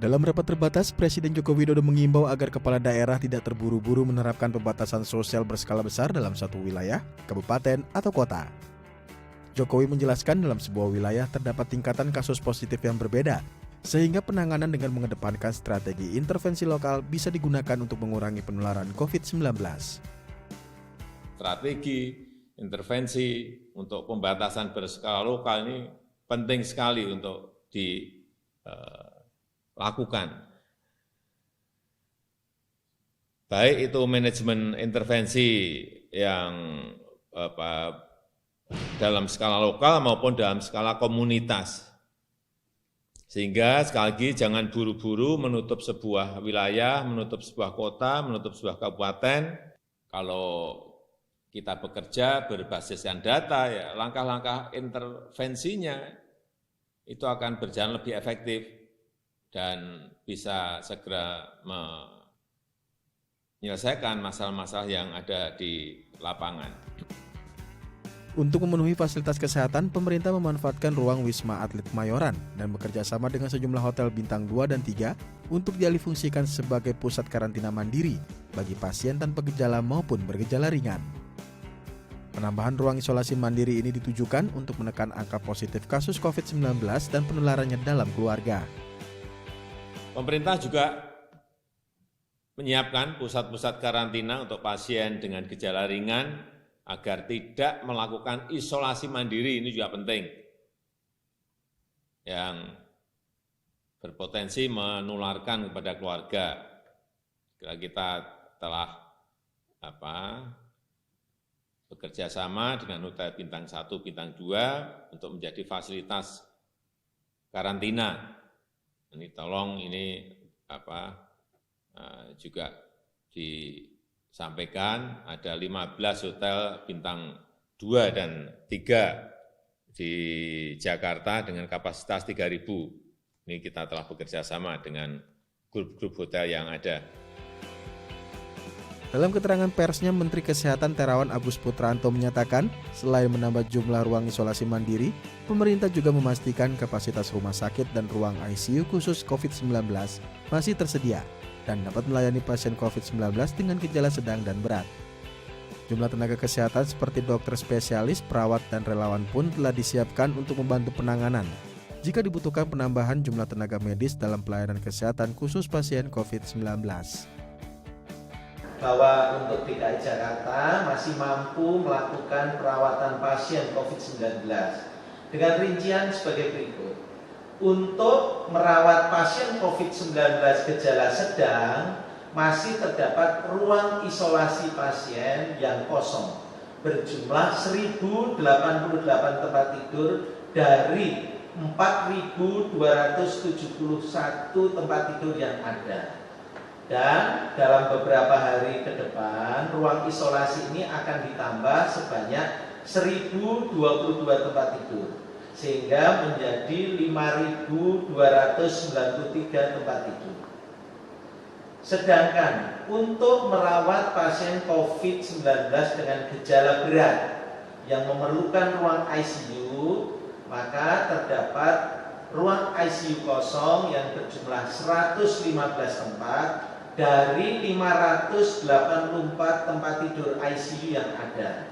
Dalam rapat terbatas, Presiden Joko Widodo mengimbau agar kepala daerah tidak terburu-buru menerapkan pembatasan sosial berskala besar dalam satu wilayah, kabupaten, atau kota. Jokowi menjelaskan dalam sebuah wilayah terdapat tingkatan kasus positif yang berbeda, sehingga penanganan dengan mengedepankan strategi intervensi lokal bisa digunakan untuk mengurangi penularan COVID-19. Strategi intervensi untuk pembatasan berskala lokal ini penting sekali untuk dilakukan. Baik itu manajemen intervensi yang dalam skala lokal maupun dalam skala komunitas. Sehingga sekali lagi jangan buru-buru menutup sebuah wilayah, menutup sebuah kota, menutup sebuah kabupaten. Kalau kita bekerja berbasiskan data, ya langkah-langkah intervensinya itu akan berjalan lebih efektif dan bisa segera menyelesaikan masalah-masalah yang ada di lapangan. Untuk memenuhi fasilitas kesehatan, pemerintah memanfaatkan ruang Wisma Atlet Kemayoran dan bekerja sama dengan sejumlah hotel bintang 2 dan 3 untuk dialihfungsikan sebagai pusat karantina mandiri bagi pasien tanpa gejala maupun bergejala ringan. Penambahan ruang isolasi mandiri ini ditujukan untuk menekan angka positif kasus COVID-19 dan penularannya dalam keluarga. Pemerintah juga menyiapkan pusat-pusat karantina untuk pasien dengan gejala ringan agar tidak melakukan isolasi mandiri, ini juga penting, yang berpotensi menularkan kepada keluarga. Kita telah bekerja sama dengan hotel bintang 1, bintang 2 untuk menjadi fasilitas karantina. Ini tolong juga disampaikan ada 15 hotel bintang 2 dan 3 di Jakarta dengan kapasitas 3.000. Ini kita telah bekerja sama dengan grup-grup hotel yang ada. Dalam keterangan persnya, Menteri Kesehatan Terawan Agus Putranto menyatakan, selain menambah jumlah ruang isolasi mandiri, pemerintah juga memastikan kapasitas rumah sakit dan ruang ICU khusus COVID-19 masih tersedia dan dapat melayani pasien COVID-19 dengan gejala sedang dan berat. Jumlah tenaga kesehatan seperti dokter spesialis, perawat, dan relawan pun telah disiapkan untuk membantu penanganan jika dibutuhkan penambahan jumlah tenaga medis dalam pelayanan kesehatan khusus pasien COVID-19. Bahwa untuk DKI Jakarta masih mampu melakukan perawatan pasien COVID-19 dengan rincian sebagai berikut. Untuk merawat pasien COVID-19 gejala sedang, masih terdapat ruang isolasi pasien yang kosong berjumlah 1.088 tempat tidur dari 4.271 tempat tidur yang ada. Dan dalam beberapa hari ke depan, ruang isolasi ini akan ditambah sebanyak 1.022 tempat tidur, sehingga menjadi 5.293 tempat tidur. Sedangkan untuk merawat pasien COVID-19 dengan gejala berat yang memerlukan ruang ICU, maka terdapat ruang ICU kosong yang berjumlah 115 tempat dari 584 tempat tidur ICU yang ada.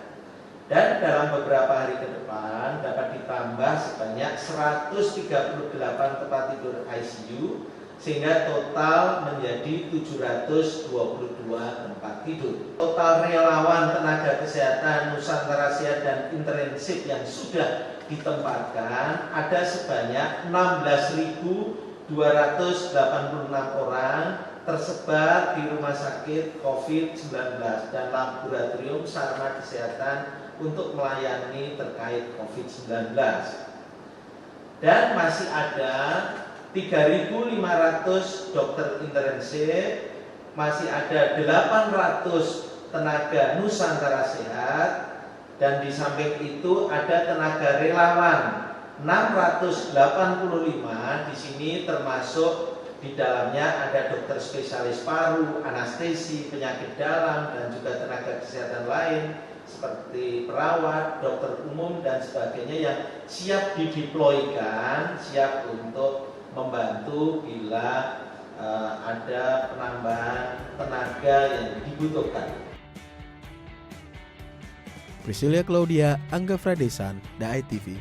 Dan dalam beberapa hari ke depan dapat ditambah sebanyak 138 tempat tidur ICU, sehingga total menjadi 722 tempat tidur. Total relawan tenaga kesehatan Nusantara Sehat dan Intensif yang sudah ditempatkan ada sebanyak 16.286 orang tersebar di rumah sakit COVID-19 dan laboratorium sarana kesehatan untuk melayani terkait COVID-19. Dan masih ada 3.500 dokter intensif, masih ada 800 tenaga Nusantara Sehat, dan di samping itu ada tenaga relawan 685. Di sini termasuk di dalamnya ada dokter spesialis paru, anestesi, penyakit dalam, dan juga tenaga kesehatan lain seperti perawat, dokter umum, dan sebagainya yang siap dideploykan, siap untuk membantu bila ada penambahan tenaga yang dibutuhkan. Priscilia Claudia, Angga Fradesan, DAI TV.